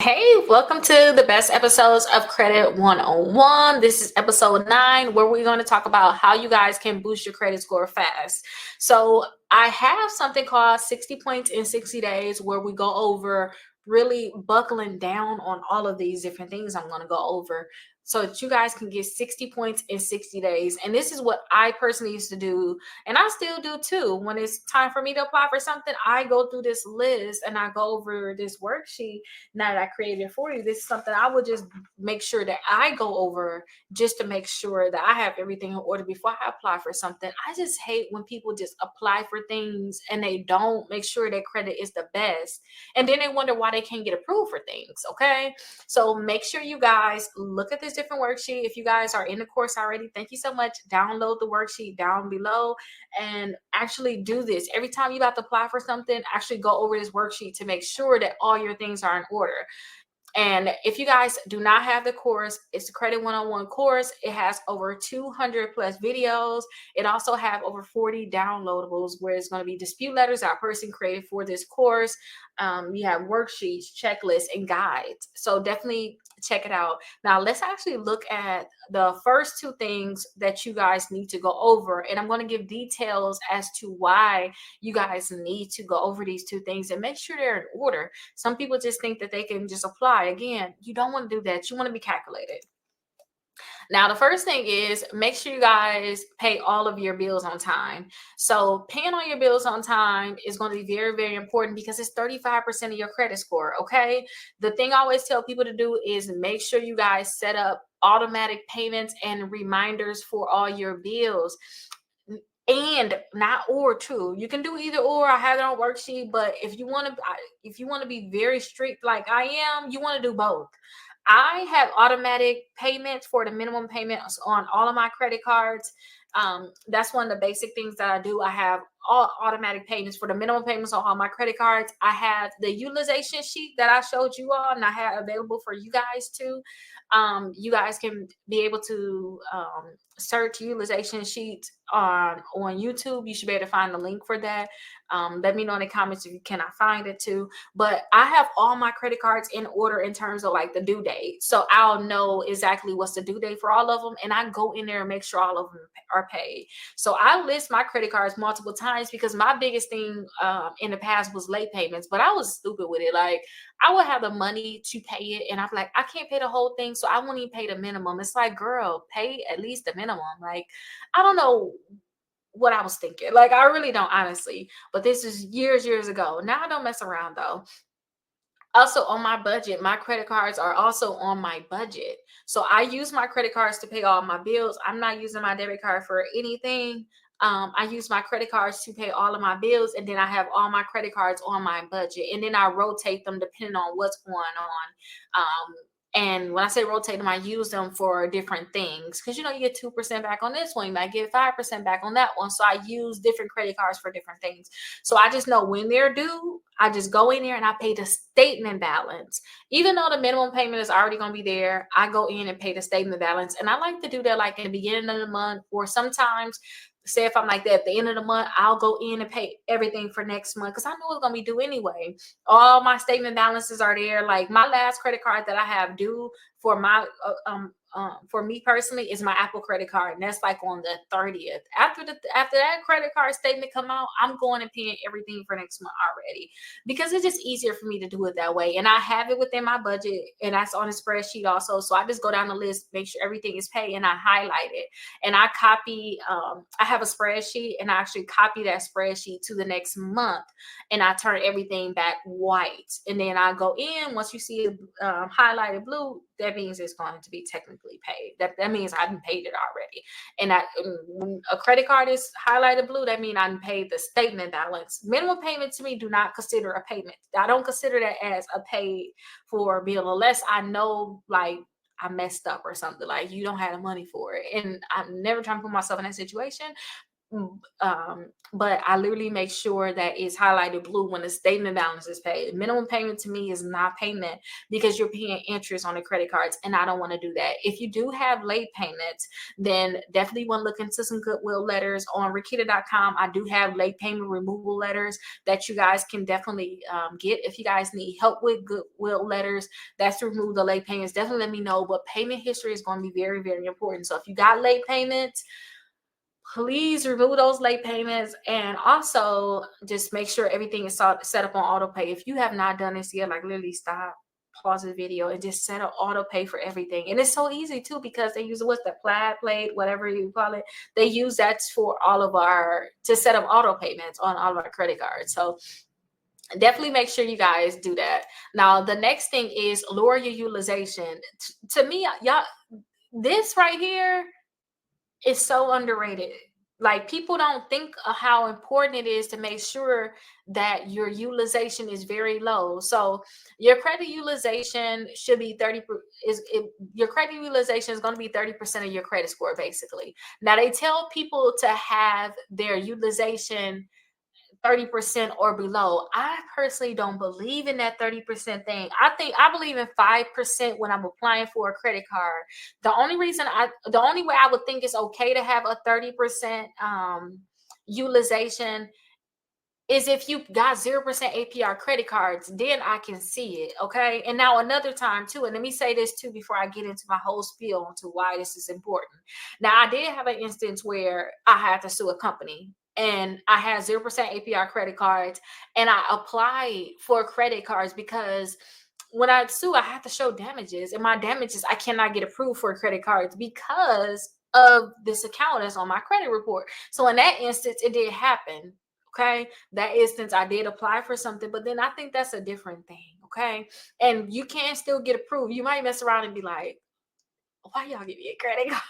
Hey, welcome to the best episodes of Credit 101. This is episode 9, where we're going to talk about how you guys can boost your credit score fast. So, I have something called 60 points in 60 days, where we go over really buckling down on all of these different things I'm going to go over so that you guys can get 60 points in 60 days. And this is what I personally used to do, and I still do too. When it's time for me to apply for something, I go through this list and I go over this worksheet now that I created for you. This is something I would just make sure that I go over just to make sure that I have everything in order before I apply for something. I just hate when people just apply for things and they don't make sure their credit is the best. And then they wonder why they can't get approved for things. Okay. So make sure you guys look at this different worksheet. If you guys are in the course already, thank you so much. Download the worksheet down below and actually do this. Every time you about to apply for something, actually go over this worksheet to make sure that all your things are in order. And if you guys do not have the course, it's the Credit 101 course. It has over 200 plus videos. It also have over 40 downloadables where it's going to be dispute letters our person created for this course. You have worksheets, checklists, and guides. So definitely check it out. Now let's actually look at the first two things that you guys need to go over. And I'm going to give details as to why you guys need to go over these two things and make sure they're in order. Some people just think that they can just apply. Again, you don't want to do that. You want to be calculated. Now, the first thing is make sure you guys pay all of your bills on time. So, paying all your bills on time is going to be very, very important because it's 35% of your credit score. Okay. The thing I always tell people to do is make sure you guys set up automatic payments and reminders for all your bills. And not or two, you can do either or. I have it on worksheet, but if you want to be very strict like I am, you want to do both. I have automatic payments for the minimum payments on all of my credit cards. That's one of the basic things that I do. I have all automatic payments for the minimum payments on all my credit cards. I have the utilization sheet that I showed you all, and I have available for you guys too. You guys can be able to search utilization sheets on YouTube. You should be able to find the link for that. Let me know in the comments if you cannot find it too. But I have all my credit cards in order in terms of like the due date. So I'll know exactly what's the due date for all of them. And I go in there and make sure all of them are paid. So I list my credit cards multiple times because my biggest thing in the past was late payments, but I was stupid with it. Like I would have the money to pay it and I'm like, I can't pay the whole thing. So I won't even pay the minimum. It's like, girl, pay at least the minimum. Like, I don't know what I was thinking. Like, I really don't, honestly. But this is years ago. Now I don't mess around though. Also, on my budget, my credit cards are also on my budget. So I use my credit cards to pay all my bills. I'm not using my debit card for anything. I use my credit cards to pay all of my bills, and then I have all my credit cards on my budget, and then I rotate them depending on what's going on. And when I say rotate them, I use them for different things because you get 2% back on this one, you might get 5% back on that one. So I use different credit cards for different things. So I just know when they're due, I just go in there and I pay the statement balance. Even though the minimum payment is already going to be there, I go in and pay the statement balance. And I like to do that like in the beginning of the month, or sometimes say if I'm like that at the end of the month, I'll go in and pay everything for next month because I know it's going to be due anyway. All my statement balances are there. Like my last credit card that I have due for my for me personally is my Apple credit card, and that's like on the 30th. After that credit card statement come out, I'm going and paying everything for next month already because it's just easier for me to do it that way. And I have it within my budget, and that's on a spreadsheet also. So I just go down the list, make sure everything is paid, and I highlight it. And I copy. I have a spreadsheet, and I actually copy that spreadsheet to the next month, and I turn everything back white. And then I go in. Once you see it highlighted blue, that means it's going to be technically paid. That means I didn't paid it already. And when a credit card is highlighted blue, that means I didn't paid the statement balance. Minimum payment to me do not consider a payment. I don't consider that as a paid for bill unless I know like I messed up or something. Like you don't have the money for it. And I'm never trying to put myself in that situation. but I literally make sure that it's highlighted blue when the statement balance is paid. Minimum payment to me is not payment because you're paying interest on the credit cards, and I don't want to do that. If you do have late payments, then definitely want to look into some goodwill letters on Rickita.com. I do have late payment removal letters that you guys can definitely get. If you guys need help with goodwill letters, that's to remove the late payments, definitely let me know. But payment history is going to be very, very important. So if you got late payments, please remove those late payments, and also just make sure everything is set up on auto pay. If you have not done this yet, like literally stop, pause the video, and just set up auto pay for everything. And it's so easy too, because they use what's the Plaid plate, whatever you call it. They use that for all of our to set up auto payments on all of our credit cards. So definitely make sure you guys do that. Now, the next thing is lower your utilization. To me, y'all, this right here is so underrated. Like, people don't think of how important it is to make sure that your utilization is very low. So your credit utilization should be your credit utilization is going to be 30% of your credit score, basically. Now, they tell people to have their utilization 30% or below. I personally don't believe in that 30% thing. I believe in 5% when I'm applying for a credit card. The only way I would think it's okay to have a 30% utilization is if you got 0% APR credit cards, then I can see it. Okay. And now another time too, and let me say this too before I get into my whole spiel onto why this is important. Now, I did have an instance where I had to sue a company, and I had 0% APR credit cards, and I applied for credit cards because when I sue, I have to show damages, and my damages, I cannot get approved for credit cards because of this account that's on my credit report. So in that instance, it did happen. Okay. That instance, I did apply for something, but then I think that's a different thing. Okay. And you can still get approved. You might mess around and be like, why y'all give me a credit card?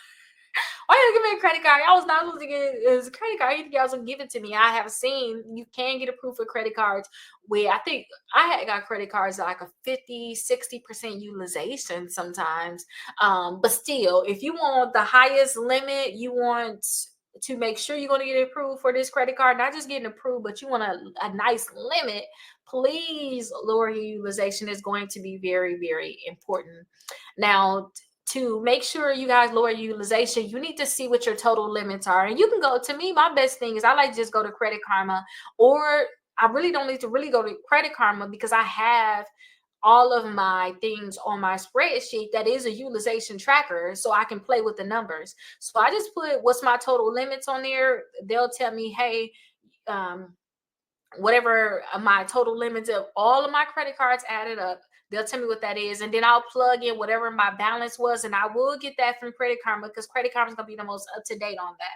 Why you give me a credit card? I was not supposed to get it as a credit card. You think y'all was gonna give it to me? I have seen you can get approved for credit cards where I think I had got credit cards like a 50-60% utilization sometimes. But still, if you want the highest limit, you want to make sure you're going to get approved for this credit card, not just getting approved, but you want a nice limit, please lower your utilization. Is going to be very, very important. Now, to make sure you guys lower your utilization, you need to see what your total limits are. And you can go to me, my best thing is I like to just go to Credit Karma, or I really don't need to really go to Credit Karma because I have all of my things on my spreadsheet that is a utilization tracker, so I can play with the numbers. So I just put what's my total limits on there. They'll tell me, hey, whatever my total limits of all of my credit cards added up, they'll tell me what that is, and then I'll plug in whatever my balance was, and I will get that from Credit Karma because Credit Karma is gonna be the most up to date on that.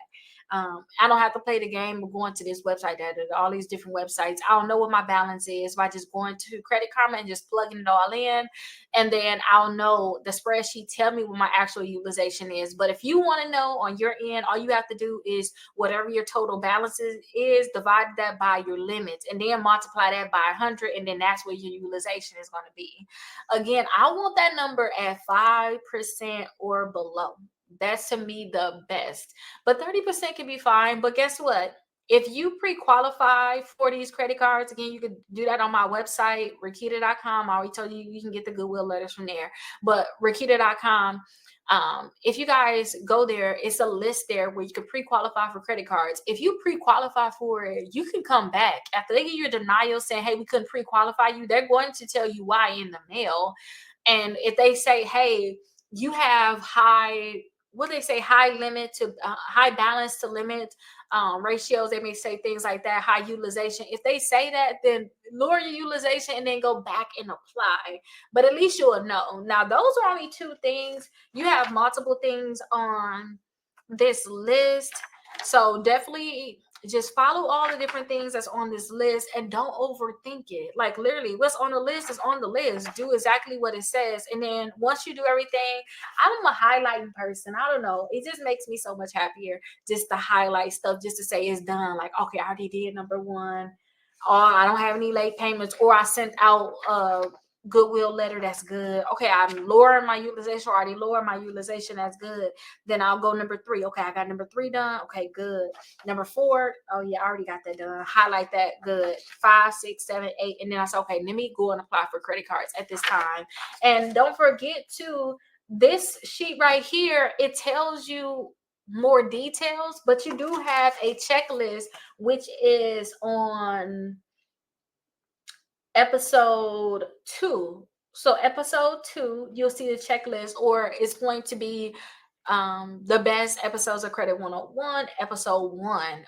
I don't have to play the game of going to this website, all these different websites. I'll know what my balance is by just going to Credit Karma and just plugging it all in, and then I'll know the spreadsheet tell me what my actual utilization is. But if you want to know on your end, all you have to do is whatever your total balance is, divide that by your limits, and then multiply that by 100, and then that's where your utilization is going to be. Again, I want that number at 5% or below. That's to me the best. But 30% can be fine. But guess what? If you pre-qualify for these credit cards, again, you could do that on my website, Rickita.com. I already told you you can get the goodwill letters from there. But Rickita.com, if you guys go there, it's a list there where you can pre-qualify for credit cards. If you pre-qualify for it, you can come back. After they give you a denial saying, hey, we couldn't pre-qualify you, they're going to tell you why in the mail. And if they say, hey, you have high limit to high balance to limit ratios, they may say things like that, high utilization. If they say that, then lower your utilization and then go back and apply. But at least you'll know. Now, those are only two things. You have multiple things on this list, so definitely just follow all the different things that's on this list and don't overthink it. Like, literally, what's on the list is on the list. Do exactly what it says, and then once you do everything, I'm a highlighting person. I don't know, it just makes me so much happier just to highlight stuff, just to say it's done. Like, okay, I already did number one, or I don't have any late payments, or I sent out goodwill letter, that's good. Okay, I'm lowering my utilization, already lower my utilization, that's good. Then I'll go number 3. Okay, I got number 3 done. Okay, good. Number 4, oh yeah, I already got that done. Highlight that, good. 5, 6, 7, 8, and then I said, okay, let me go and apply for credit cards at this time. And don't forget to, this sheet right here, it tells you more details, but you do have a checklist, which is on episode 2. So episode 2, you'll see the checklist, or it's going to be the best episodes of Credit 101. Episode 1,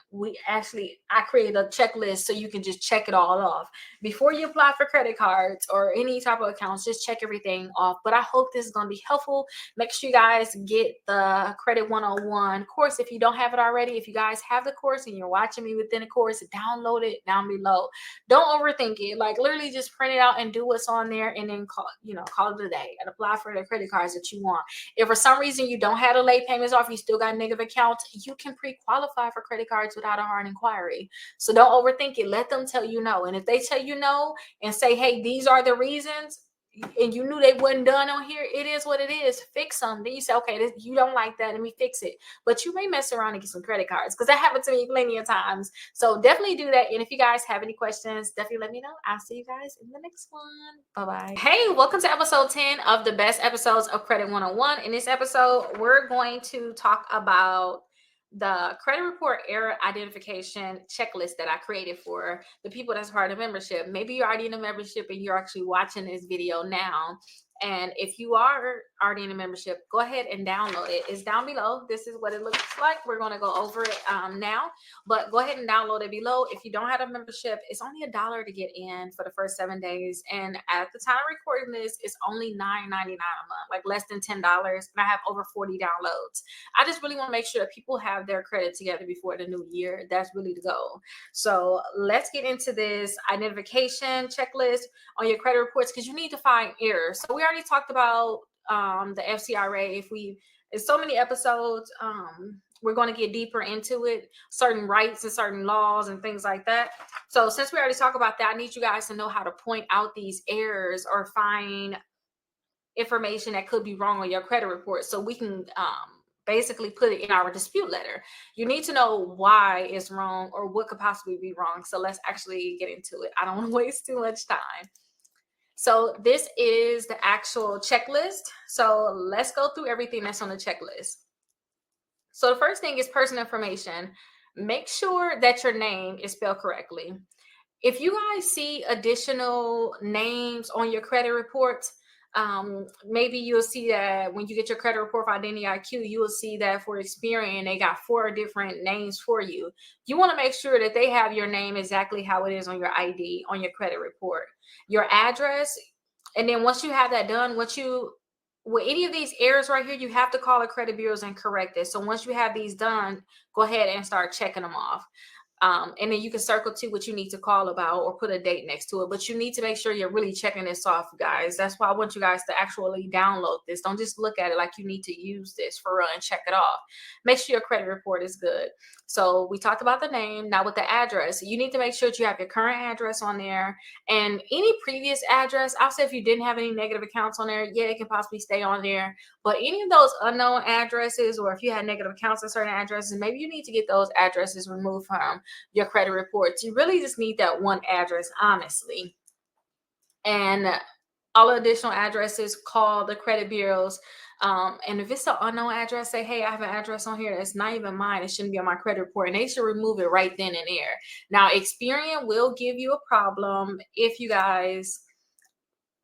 I created a checklist so you can just check it all off before you apply for credit cards or any type of accounts. Just check everything off. But I hope this is going to be helpful. Make sure you guys get the Credit 101 course if you don't have it already. If you guys have the course and you're watching me within the course, download it down below. Don't overthink it. Like, literally just print it out and do what's on there, and then call it a day and apply for the credit cards that you want. If for some reason you don't have the late payments off, you still got negative accounts, you can pre-qualify for credit cards without a hard inquiry. So don't overthink it. Let them tell you no. And if they tell you no and say, hey, these are the reasons, and you knew they wasn't done on here, it is what it is. Fix them. Then you say, okay, you don't like that, let me fix it. But you may mess around and get some credit cards, because that happened to me plenty of times. So definitely do that. And if you guys have any questions, definitely let me know. I'll see you guys in the next one. Bye-bye. Hey, welcome to episode 10 of the best episodes of Credit 101. In this episode, we're going to talk about the credit report error identification checklist that I created for the people that's part of membership. Maybe you're already in a membership and you're actually watching this video now. And if you are already in a membership, go ahead and download it. It's down below. This is what it looks like. We're going to go over it now, but go ahead and download it below. If you don't have a membership, it's only $1 to get in for the first 7 days. And at the time of recording this, it's only $9.99 a month, like less than $10. And I have over 40 downloads. I just really want to make sure that people have their credit together before the new year. That's really the goal. So let's get into this identification checklist on your credit reports, because you need to find errors. So we already talked about the FCRA. It's so many episodes. We're going to get deeper into it, certain rights and certain laws and things like that. So since we already talked about that, I need you guys to know how to point out these errors or find information that could be wrong on your credit report, so we can basically put it in our dispute letter. You need to know why it's wrong or what could possibly be wrong. So let's actually get into it. I don't want to waste too much time. So this is the actual checklist. So let's go through everything that's on the checklist. So the first thing is personal information. Make sure that your name is spelled correctly. If you guys see additional names on your credit reports, maybe you'll see that when you get your credit report for Identity IQ, you will see that for Experian, they got 4 different names for you. You want to make sure that they have your name exactly how it is on your ID, on your credit report, your address. And then once you have that done, with any of these errors right here, you have to call the credit bureaus and correct it. So once you have these done, go ahead and start checking them off. And then you can circle to what you need to call about or put a date next to it. But you need to make sure you're really checking this off, guys. That's why I want you guys to actually download this. Don't just look at it like you need to use this for real and check it off. Make sure your credit report is good. So we talked about the name. Now with the address, you need to make sure that you have your current address on there, and any previous address. I'll say if you didn't have any negative accounts on there, yeah, it can possibly stay on there. But any of those unknown addresses, or if you had negative accounts on certain addresses, maybe you need to get those addresses removed from your credit reports. You really just need that one address, honestly. And all additional addresses, call the credit bureaus. And if it's an unknown address, say, hey, I have an address on here that's not even mine. It shouldn't be on my credit report. And they should remove it right then and there. Now, Experian will give you a problem if you guys,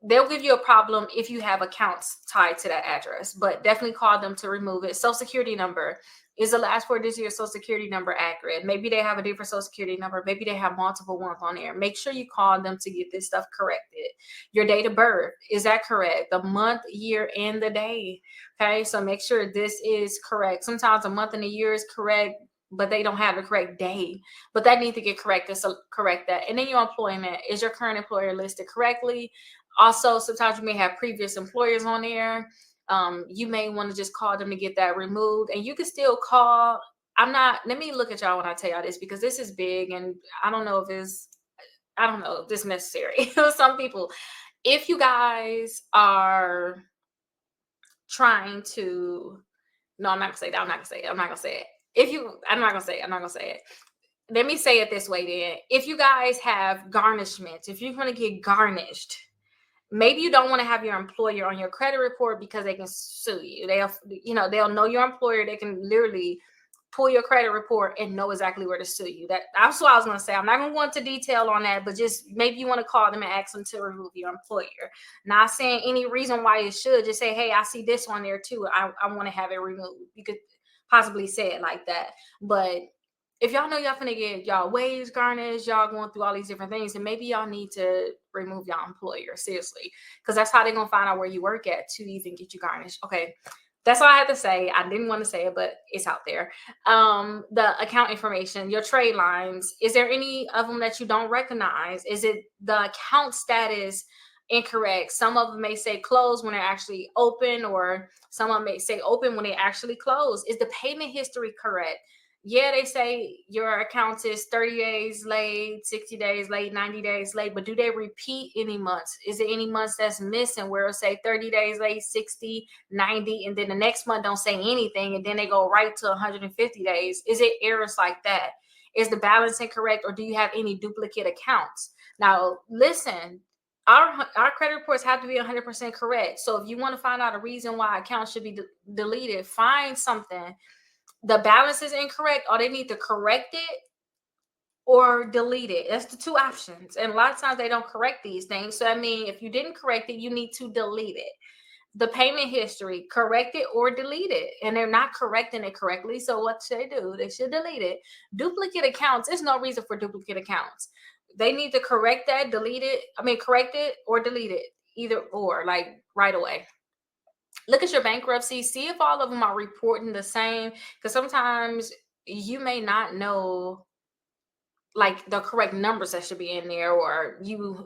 they'll give you a problem if you have accounts tied to that address, but definitely call them to remove it. Social Security number. Is the last 4 digits of your Social Security number accurate? Maybe they have a different Social Security number. Maybe they have multiple ones on there. Make sure you call them to get this stuff corrected. Your date of birth, is that correct? The month, year, and the day. Okay, so make sure this is correct. Sometimes a month and a year is correct, but they don't have the correct day. But that needs to get corrected, so correct that. And then your employment. Is your current employer listed correctly? Also, sometimes you may have previous employers on there. You may want to just call them to get that removed. And you can still call. Let me look at y'all when I tell y'all this, because this is big and I don't know if this is necessary. Some people, if you guys are trying to, no, I'm not gonna say that. I'm not gonna say it. I'm not gonna say it. Let me say it this way then. If you guys have garnishments, if you're gonna get garnished, maybe you don't want to have your employer on your credit report because they can sue you. They'll know your employer. They can literally pull your credit report and know exactly where to sue you. That's what I was going to say. I'm not going to go into detail on that, but just maybe you want to call them and ask them to remove your employer. Not saying any reason why you should. Just say, hey, I see this on there too. I want to have it removed. You could possibly say it like that. But if y'all know y'all finna get y'all wages garnished, y'all going through all these different things, and maybe y'all need to remove y'all employer, seriously, because that's how they're gonna find out where you work at to even get you garnished. Okay, that's all I have to say. I didn't want to say it, but it's out there. The account information, your trade lines, is there any of them that you don't recognize? Is it the account status incorrect? Some of them may say closed when they're actually open, or some of them may say open when they actually close. Is the payment history correct? Yeah, they say your account is 30 days late, 60 days late, 90 days late, but do they repeat any months? Is there any months that's missing where it'll say 30 days late, 60, 90, and then the next month don't say anything, and then they go right to 150 days? Is it errors like that? Is the balance incorrect, or do you have any duplicate accounts? Now, listen, our credit reports have to be 100% correct. So if you want to find out a reason why accounts should be deleted, find something. The balance is incorrect, or they need to correct it or delete it. That's the two options. And a lot of times they don't correct these things. So I mean, if you didn't correct it, you need to delete it. The payment history, correct it or delete it. And they're not correcting it correctly. So what should they do? They should delete it. Duplicate accounts, there's no reason for duplicate accounts. They need to correct that, correct it or delete it. Either or, like right away. Look at your bankruptcy, see if all of them are reporting the same, because sometimes you may not know like the correct numbers that should be in there, or you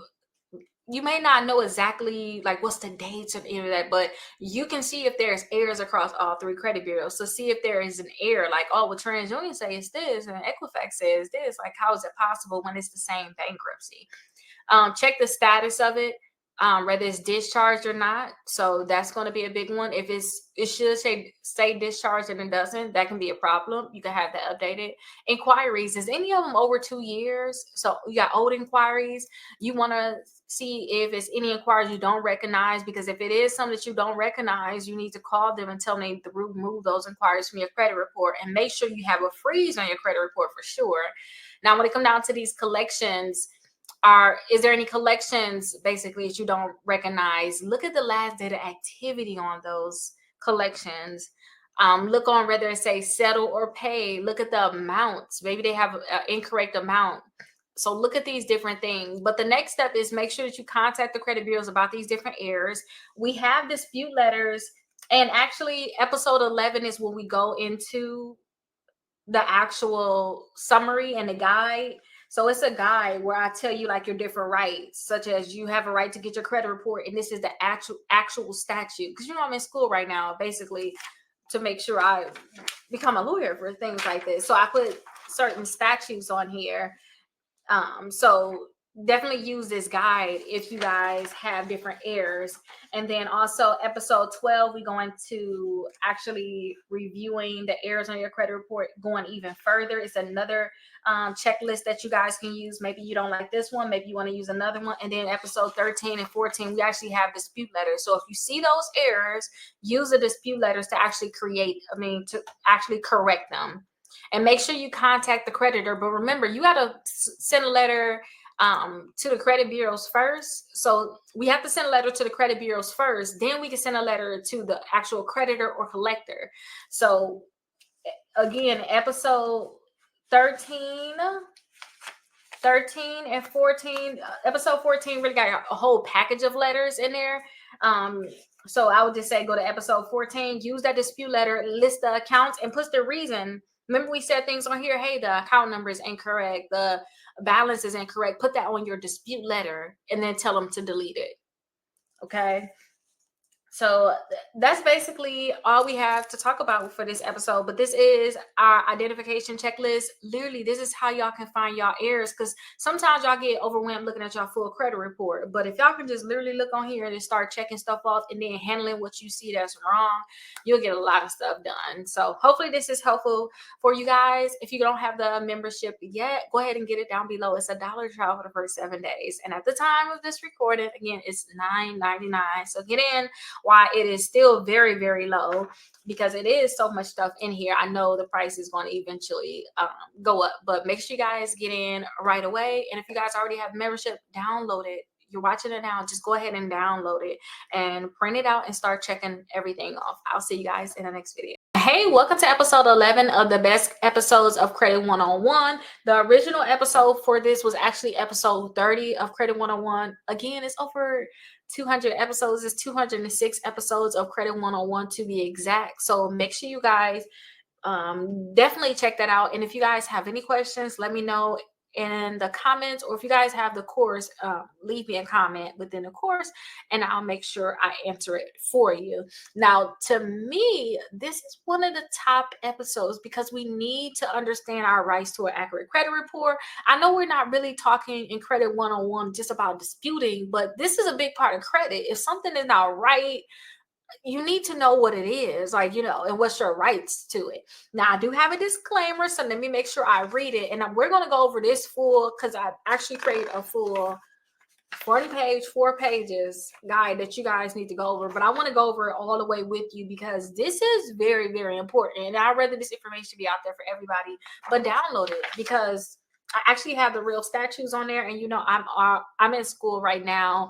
may not know exactly like what's the dates of any of that, but you can see if there's errors across all three credit bureaus. So see if there is an error, like, oh, well, TransUnion says this and Equifax says this. Like, how is it possible when it's the same bankruptcy? Check the status of it, whether it's discharged or not. So that's going to be a big one. If it should say discharged and it doesn't, that can be a problem. You can have that updated. Inquiries, is any of them over 2 years? So you got old inquiries. You want to see if it's any inquiries you don't recognize, because if it is something that you don't recognize, you need to call them and tell them to remove those inquiries from your credit report, and make sure you have a freeze on your credit report for sure. Now, when it comes down to these collections, is there any collections basically that you don't recognize? Look at the last data activity on those collections. Look on whether it says settle or pay. Look at the amounts. Maybe they have an incorrect amount. So look at these different things. But the next step is make sure that you contact the credit bureaus about these different errors. We have dispute letters, and actually episode 11 is when we go into the actual summary and the guide. So it's a guide where I tell you like your different rights, such as you have a right to get your credit report, and this is the actual statute. Because I'm in school right now, basically, to make sure I become a lawyer for things like this. So I put certain statutes on here. So definitely use this guide if you guys have different errors. And then also episode 12, we're going to actually reviewing the errors on your credit report, going even further. It's another checklist that you guys can use. Maybe you don't like this one, maybe you want to use another one. And then episode 13 and 14, we actually have dispute letters. So if you see those errors, use the dispute letters to actually to actually correct them. And make sure you contact the creditor. But remember, you got to send a letter to the credit bureaus first. So we have to send a letter to the credit bureaus first. Then we can send a letter to the actual creditor or collector. So again, episode 13 and 14, episode 14 really got a whole package of letters in there. So I would just say go to episode 14, use that dispute letter, list the accounts, and put the reason. Remember, we said things on here, hey, the account number is incorrect, the balance is incorrect. Put that on your dispute letter and then tell them to delete it. Okay. So that's basically all we have to talk about for this episode. But this is our identification checklist. Literally, this is how y'all can find y'all errors, because sometimes y'all get overwhelmed looking at y'all full credit report. But if y'all can just literally look on here and start checking stuff off and then handling what you see that's wrong, you'll get a lot of stuff done. So hopefully this is helpful for you guys. If you don't have the membership yet, go ahead and get it down below. It's $1 trial for the first 7 days. And at the time of this recording, again, it's $9.99. So get in why it is still very, very low, because it is so much stuff in here. I know the price is going to eventually go up, but make sure you guys get in right away. And if you guys already have membership, download it. You're watching it now, just go ahead and download it and print it out and start checking everything off. I'll see you guys in the next video. Hey, welcome to episode 11 of the best episodes of Credit 101. The original episode for this was actually episode 30 of Credit 101. Again, it's over 200 episodes. It's 206 episodes of Credit 101 to be exact. So make sure you guys definitely check that out. And if you guys have any questions, let me know in the comments, or if you guys have the course, leave me a comment within the course and I'll make sure I answer it for you. Now, to me, this is one of the top episodes because we need to understand our rights to an accurate credit report. I know we're not really talking in Credit 101 just about disputing, but this is a big part of credit. If something is not right, you need to know what it is, like, and what's your rights to it. Now, I do have a disclaimer, so let me make sure I read it. And we're going to go over this full, because I actually created a full 40-page, 4 pages guide that you guys need to go over. But I want to go over it all the way with you because this is very, very important. And I'd rather this information be out there for everybody, but download it because I actually have the real statutes on there. And, I'm in school right now.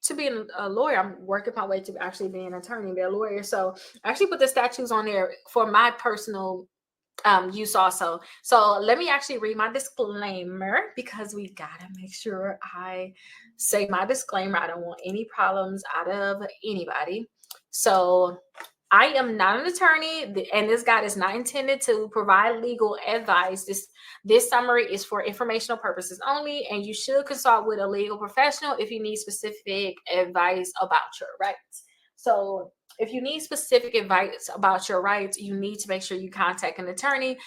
To be a lawyer, I'm working my way to actually being an attorney, be a lawyer. So I actually put the statutes on there for my personal use also. So let me actually read my disclaimer because we gotta make sure I say my disclaimer. I don't want any problems out of anybody. So I am not an attorney, and this guide is not intended to provide legal advice. This summary is for informational purposes only, and you should consult with a legal professional if you need specific advice about your rights. So if you need specific advice about your rights, you need to make sure you contact an attorney.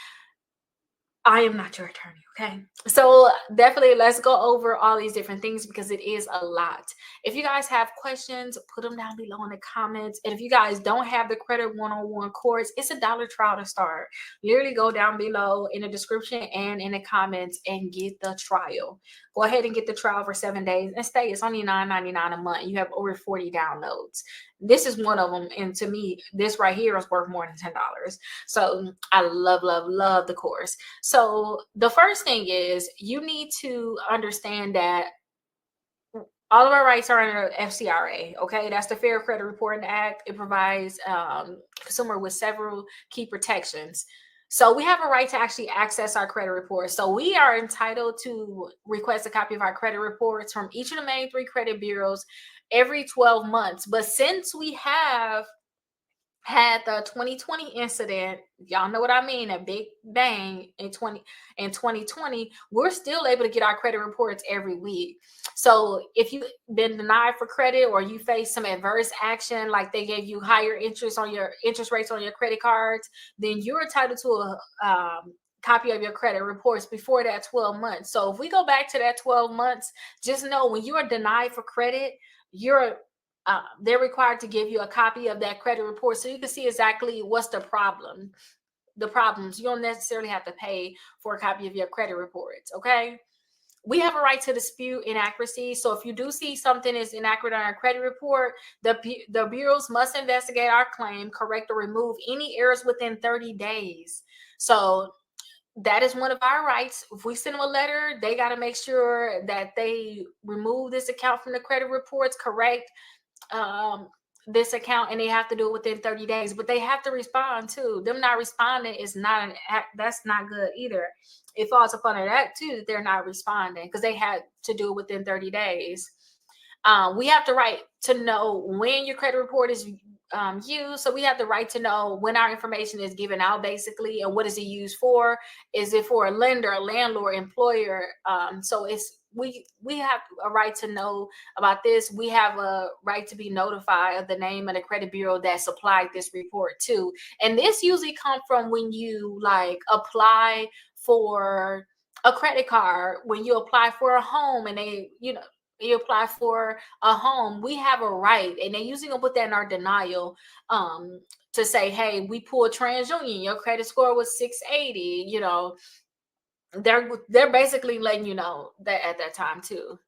I am not your attorney, okay? So definitely let's go over all these different things because it is a lot. If you guys have questions, put them down below in the comments. And if you guys don't have the Credit 101 course, it's $1 trial to start. Literally go down below in the description and in the comments and get the trial. Go ahead and get the trial for 7 days and stay. It's only $9.99 a month. You have over 40 downloads. This is one of them. And to me, this right here is worth more than $10. So I love, love, love the course. So the first thing is you need to understand that all of our rights are under FCRA. Okay, that's the Fair Credit Reporting Act. It provides consumer with several key protections. So we have a right to actually access our credit reports. So we are entitled to request a copy of our credit reports from each of the main 3 credit bureaus every 12 months. But since we have had the 2020 incident, y'all know what I mean, a big bang in 2020, we're still able to get our credit reports every week. So if you've been denied for credit or you face some adverse action, like they gave you higher interest rates on your credit cards, then you're entitled to a copy of your credit reports before that 12 months. So if we go back to that 12 months, just know when you are denied for credit, they're required to give you a copy of that credit report so you can see exactly what's the problems. You don't necessarily have to pay for a copy of your credit reports, okay? We have a right to dispute inaccuracy. So if you do see something is inaccurate on our credit report, the bureaus must investigate our claim, correct or remove any errors within 30 days. So that is one of our rights. If we send them a letter, they got to make sure that they remove this account from the credit reports, correct this account, and they have to do it within 30 days, but they have to respond too. Them not responding is that's not good either. It falls upon that too, that they're not responding because they had to do it within 30 days. We have the right to know when your credit report is used. So we have the right to know when our information is given out, basically, and what is it used for? Is it for a lender, a landlord, employer? So it's we have a right to know about this. We have a right to be notified of the name of the credit bureau that supplied this report too. And this usually comes from when you like apply for a credit card, when you apply for a home, and they, you apply for a home, we have a right, and they usually gonna put that in our denial, to say, hey, we pulled TransUnion, your credit score was 680. They're basically letting you know that at that time too.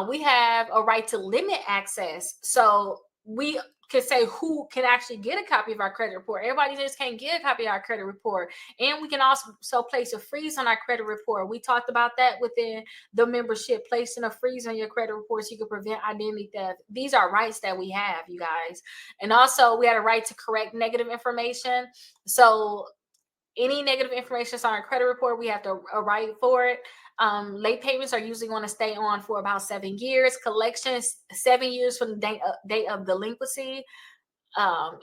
We have a right to limit access, so we can say who can actually get a copy of our credit report. Everybody just can't get a copy of our credit report. And we can also place a freeze on our credit report. We talked about that within the membership, placing a freeze on your credit report so you can prevent identity theft. These are rights that we have, you guys. And also we had a right to correct negative information. So any negative information that's on our credit report, we have to write for it. Late payments are usually going to stay on for about 7 years. Collections, 7 years from the date of delinquency.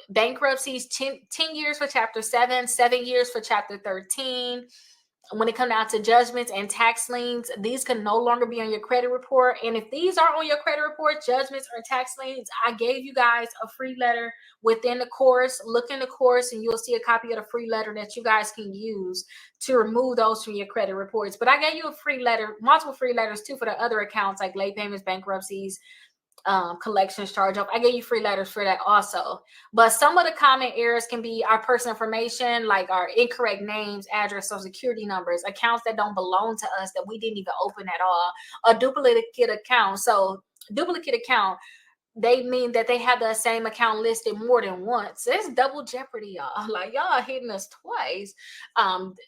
Bankruptcies, 10 years for Chapter 7, 7 years for Chapter 13. When it comes down to judgments and tax liens, these can no longer be on your credit report. And if these are on your credit report, judgments or tax liens, I gave you guys a free letter within the course. Look in the course and you'll see a copy of the free letter that you guys can use to remove those from your credit reports. But I gave you a free letter, multiple free letters too, for the other accounts like late payments, bankruptcies, collections, charge off. I gave you free letters for that also. But some of the common errors can be our personal information, like our incorrect names, address, social security numbers, accounts that don't belong to us that we didn't even open at all, a duplicate account. So duplicate account, they mean that they have the same account listed more than once. It's double jeopardy, y'all. Like, y'all hitting us twice.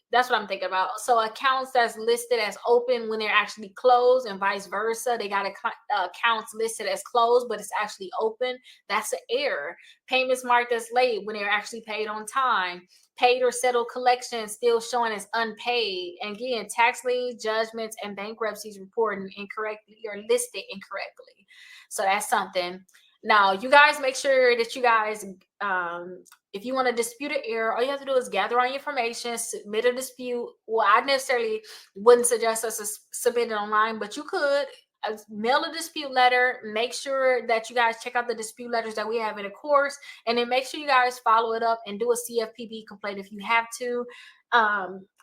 That's what I'm thinking about. So accounts that's listed as open when they're actually closed, and vice versa. They got accounts listed as closed, but it's actually open. That's an error. Payments marked as late when they're actually paid on time. Paid or settled collections still showing as unpaid. And again, tax liens, judgments, and bankruptcies reported incorrectly or listed incorrectly. So that's something. Now, you guys make sure that you guys, if you want to dispute an error, all you have to do is gather all your information, submit a dispute. Well, I necessarily wouldn't suggest us to submit it online, but you could mail a dispute letter. Make sure that you guys check out the dispute letters that we have in the course, and then make sure you guys follow it up and do a CFPB complaint if you have to.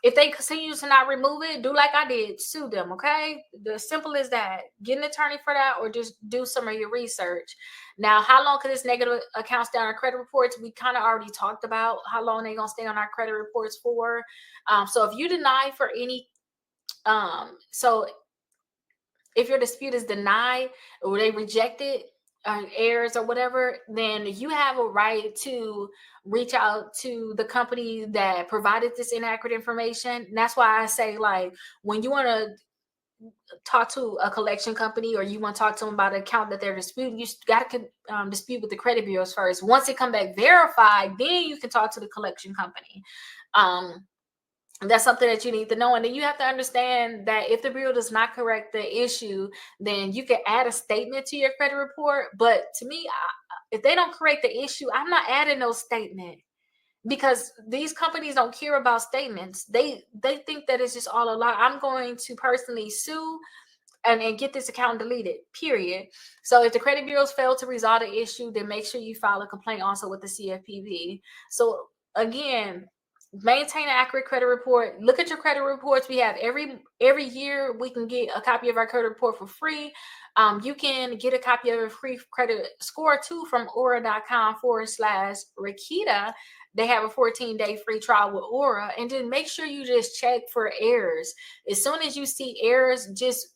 If they continue to not remove it, do like I did, sue them. Okay, the simple as that. Get an attorney for that, or just do some of your research. Now, how long could this negative account stay on our credit reports? We kind of already talked about how long they're gonna stay on our credit reports for. So if you deny for any, so if your dispute is denied or they reject it, errors or whatever, then you have a right to reach out to the company that provided this inaccurate information. And that's why I say, like, when you want to talk to a collection company or you want to talk to them about an account that they're disputing, you got to dispute with the credit bureaus first. Once it come back verified, then you can talk to the collection company. That's something that you need to know. And then you have to understand that if the bureau does not correct the issue, then you can add a statement to your credit report. But to me, if they don't correct the issue, I'm not adding no statement, because these companies don't care about statements. They think that it's just all a lie. I'm going to personally sue and get this account deleted, period. So if the credit bureaus fail to resolve the issue, then make sure you file a complaint also with the CFPB. So again, maintain an accurate credit report. Look at your credit reports. We have every year we can get a copy of our credit report for free. You can get a copy of a free credit score too from aura.com/Rickita. They have a 14-day free trial with Aura. And then make sure you just check for errors. As soon as you see errors, just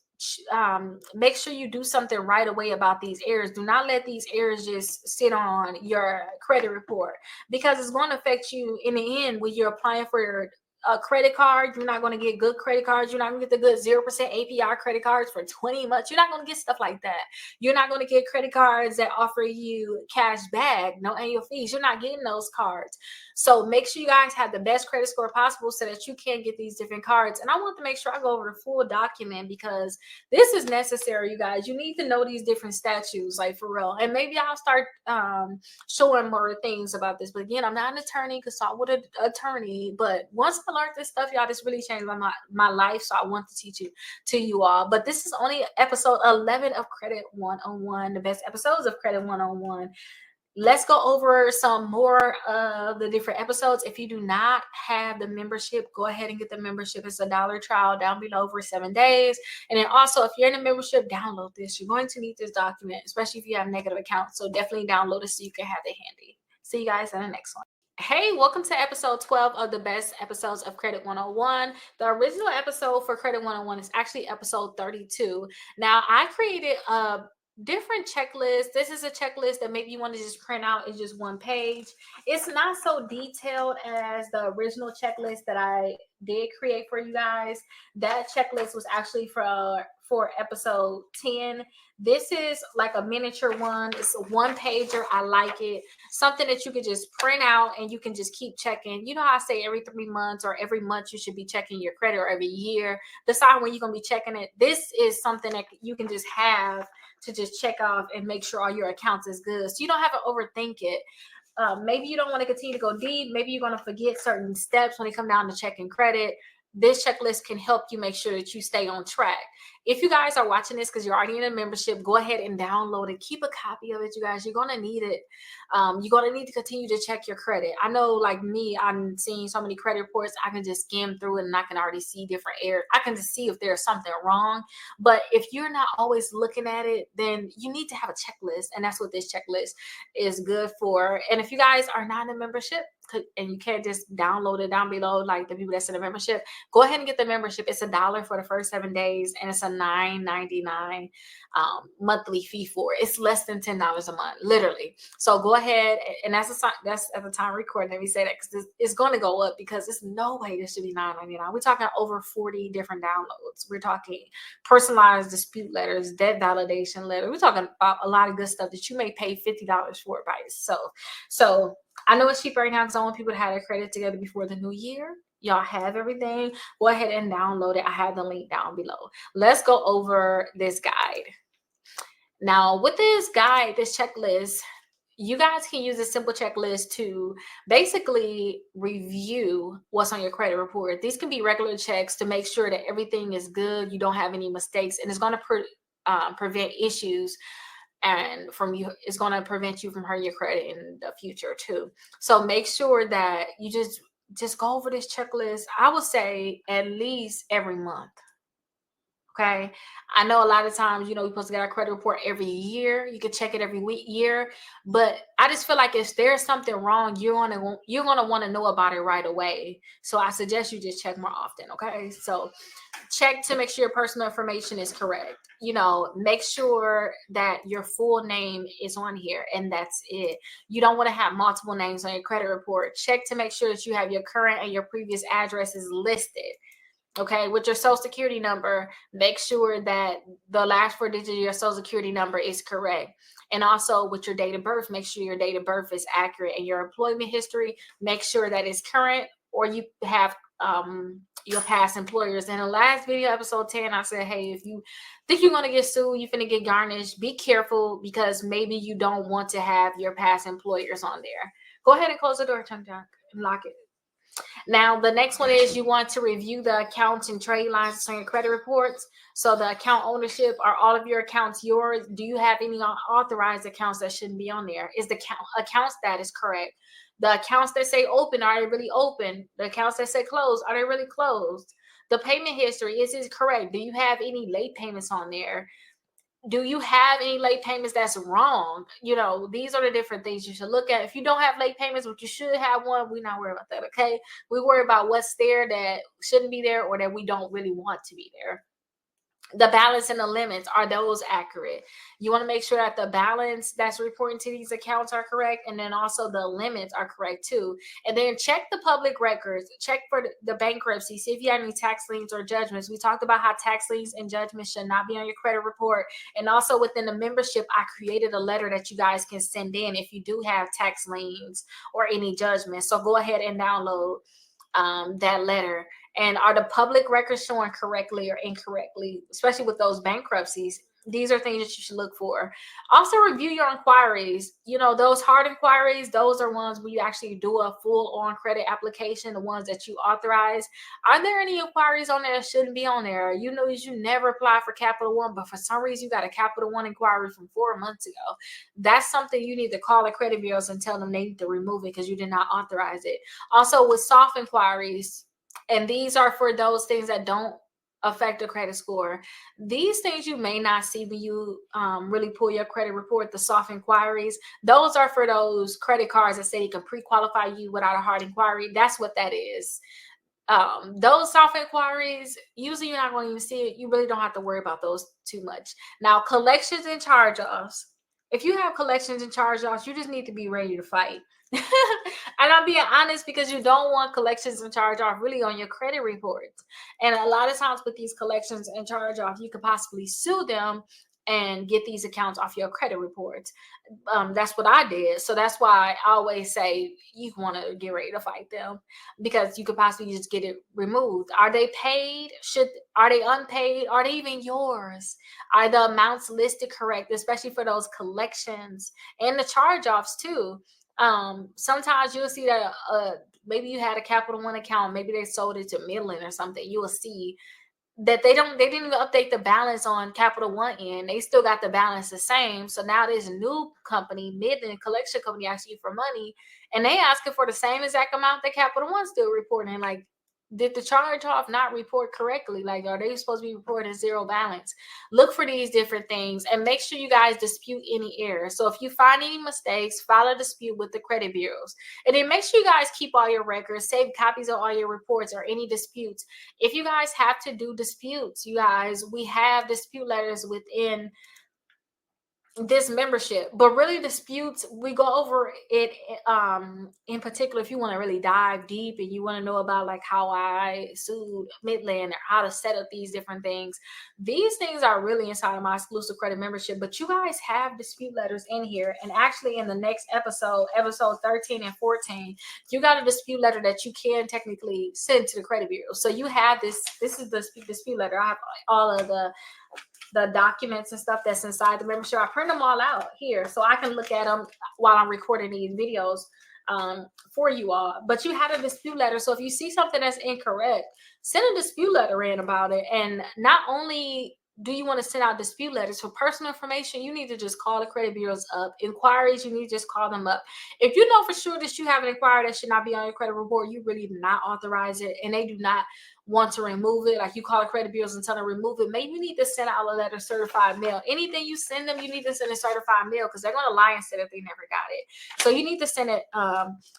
make sure you do something right away about these errors. Do not let these errors just sit on your credit report, because it's going to affect you in the end when you're applying for a credit card. You're not going to get good credit cards. You're not going to get the good 0% APR credit cards for 20 months. You're not going to get stuff like that. You're not going to get credit cards that offer you cash back, no annual fees. You're not getting those cards. So make sure you guys have the best credit score possible so that you can get these different cards. And I want to make sure I go over the full document, because this is necessary, you guys. You need to know these different statutes, like, for real. And maybe I'll start showing more things about this. But again, I'm not an attorney. Consult with an attorney. But once to learn this stuff, y'all. This really changed my life, so I want to teach it to you all. But this is only episode 11 of Credit 101, the best episodes of Credit 101. Let's go over some more of the different episodes. If you do not have the membership, go ahead and get the membership. It's $1 trial down below for 7 days. And then also, if you're in a membership, download this. You're going to need this document, especially if you have negative accounts. So definitely download it so you can have it handy. See you guys in the next one. Hey, welcome to episode 12 of the best episodes of Credit 101. The original episode for Credit 101 is actually episode 32. Now, I created a different checklist. This is a checklist that maybe you want to just print out. It's just one page. It's not so detailed as the original checklist that I did create for you guys. That checklist was actually for episode 10. This is like a miniature one. It's a one pager. I like it. Something that you can just print out and you can just keep checking. You know how I say every 3 months or every month you should be checking your credit, or every year. Decide when you're going to be checking it. This is something that you can just have to just check off and make sure all your accounts is good. So you don't have to overthink it. Maybe you don't want to continue to go deep. Maybe you're going to forget certain steps when it come down to checking credit. This checklist can help you make sure that you stay on track. If you guys are watching this because you're already in a membership, go ahead and download it. Keep a copy of it, you guys. You're going to need it. You're going to need to continue to check your credit. I know, like me, I'm seeing so many credit reports. I can just skim through it and I can already see different errors. I can just see if there's something wrong. But if you're not always looking at it, then you need to have a checklist. And that's what this checklist is good for. And if you guys are not in a membership, and you can't just download it down below like the people that's in the membership, go ahead and get the membership. It's $1 for the first 7 days, and it's a $9.99 monthly fee for it. It's less than $10 a month, literally. So go ahead, and that's at the time recording. Let me say that because it's going to go up, because there's no way this should be $9.99. We're talking over 40 different downloads. We're talking personalized dispute letters, debt validation letter. We're talking about a lot of good stuff that you may pay $50 for by yourself. So I know it's cheap right now because I want people to have their credit together before the new year. Y'all have everything. Go ahead and download it. I have the link down below. Let's go over this guide. Now, with this guide, this checklist, you guys can use a simple checklist to basically review what's on your credit report. These can be regular checks to make sure that everything is good, you don't have any mistakes, and it's going to prevent issues, and from you, it's going to prevent you from hurting your credit in the future too. So make sure that you just go over this checklist. I would say at least every month. Okay. I know a lot of times, we're supposed to get our credit report every year. You can check it every year, but I just feel like if there's something wrong, you're going to want to know about it right away. So I suggest you just check more often. Okay. So check to make sure your personal information is correct. Make sure that your full name is on here, and that's it. You don't want to have multiple names on your credit report. Check to make sure that you have your current and your previous addresses listed. Okay, with your social security number, make sure that the last 4 digits of your social security number is correct. And also with your date of birth, make sure your date of birth is accurate. And your employment history, make sure that it's current, or you have your past employers. In the last video, episode 10, I said, hey, if you think you're going to get sued, you're going to get garnished, be careful, because maybe you don't want to have your past employers on there. Go ahead and close the door, Chunk Chunk, and lock it. Now, the next one is you want to review the accounts and trade lines on your credit reports. So the account ownership, are all of your accounts yours? Do you have any unauthorized accounts that shouldn't be on there? Is the account status correct? The accounts that say open, are they really open? The accounts that say closed, are they really closed? The payment history, is it correct? Do you have any late payments on there? Do you have any late payments that's wrong? These are the different things you should look at. If you don't have late payments, but you should have one, we're not worried about that, okay? We worry about what's there that shouldn't be there, or that we don't really want to be there. The balance and the limits, are those accurate? You want to make sure that the balance that's reporting to these accounts are correct, and then also the limits are correct too. And then check the public records, check for the bankruptcy, see if you have any tax liens or judgments. We talked about how tax liens and judgments should not be on your credit report. And also within the membership, I created a letter that you guys can send in if you do have tax liens or any judgments. So go ahead and download that letter. And are the public records showing correctly or incorrectly, especially with those bankruptcies? these are things that you should look for. Also, review your inquiries. You know, those hard inquiries, those are ones where you actually do a full on credit application, the ones that you authorize. Are there any inquiries on there that shouldn't be on there? You know, you never applied for Capital One, but for some reason you got a Capital One inquiry from 4 months ago. That's something you need to call the credit bureaus and tell them they need to remove it because you did not authorize it. Also, with soft inquiries, and these are for those things that don't affect the credit score. These things you may not see when you really pull your credit report, the soft inquiries. Those are for those credit cards that say you can pre-qualify you without a hard inquiry. That's what that is. Those soft inquiries, usually you're not going to even see it. You really don't have to worry about those too much. Now, collections and charge-offs. If you have collections and charge-offs, you just need to be ready to fight. And I'm being honest because you don't want collections and charge-off really on your credit reports. And a lot of times with these collections and charge-off, you could possibly sue them and get these accounts off your credit reports. That's what I did. So that's why I always say you want to get ready to fight them, because you could possibly just get it removed. Are they paid? Are they unpaid? Are they even yours? Are the amounts listed correct, especially for those collections and the charge-offs too? Sometimes you'll see that maybe you had a Capital One account, maybe they sold it to Midland or something. You will see that they didn't even update the balance on Capital One end. They still got the balance the same. So now there's a new company, Midland Collection Company, asking you for money, and they asking for the same exact amount that Capital One still reporting. Like, did the charge off not report correctly? Like, are they supposed to be reporting zero balance? Look for these different things and make sure you guys dispute any errors. So if you find any mistakes, file a dispute with the credit bureaus. And then make sure you guys keep all your records, save copies of all your reports or any disputes. If you guys have to do disputes, you guys, we have dispute letters within this membership. But really, disputes, we go over it in particular. If you want to really dive deep and you want to know about like how I sued Midland or how to set up these different things, these things are really inside of my exclusive credit membership. But you guys have dispute letters in here, and actually in the next episode 13 and 14, you got a dispute letter that you can technically send to the credit bureau. So you have this is the dispute letter. I have all of the documents and stuff that's inside the membership. I print them all out here so I can look at them while I'm recording these videos for you all. But you had a dispute letter. So if you see something that's incorrect, send a dispute letter in about it. And not only do you want to send out dispute letters for personal information, you need to just call the credit bureaus up. Inquiries, you need to just call them up. If you know for sure that you have an inquiry that should not be on your credit report, you really do not authorize it, and they do not want to remove it, like you call the credit bureaus and tell them to remove it, maybe you need to send out a letter certified mail. Anything you send them, you need to send a certified mail, because they're going to lie and say that they never got it. So you need to send it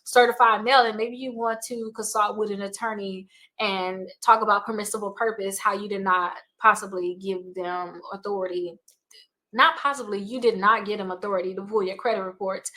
certified mail, and maybe you want to consult with an attorney and talk about permissible purpose, how you did not possibly give them authority. Not possibly, you did not give them authority to pull your credit reports.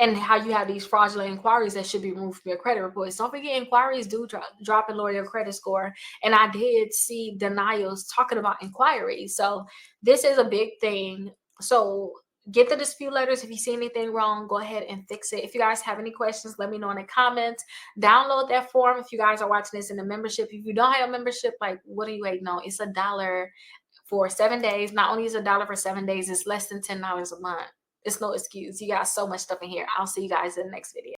And how you have these fraudulent inquiries that should be removed from your credit reports. Don't forget, inquiries do drop and lower your credit score. And I did see denials talking about inquiries. So this is a big thing. So get the dispute letters. If you see anything wrong, go ahead and fix it. If you guys have any questions, let me know in the comments. Download that form if you guys are watching this in the membership. If you don't have a membership, like, what are you waiting on? It's $1 for 7 days. Not only is it $1 for 7 days, it's less than $10 a month. It's no excuse. You got so much stuff in here. I'll see you guys in the next video.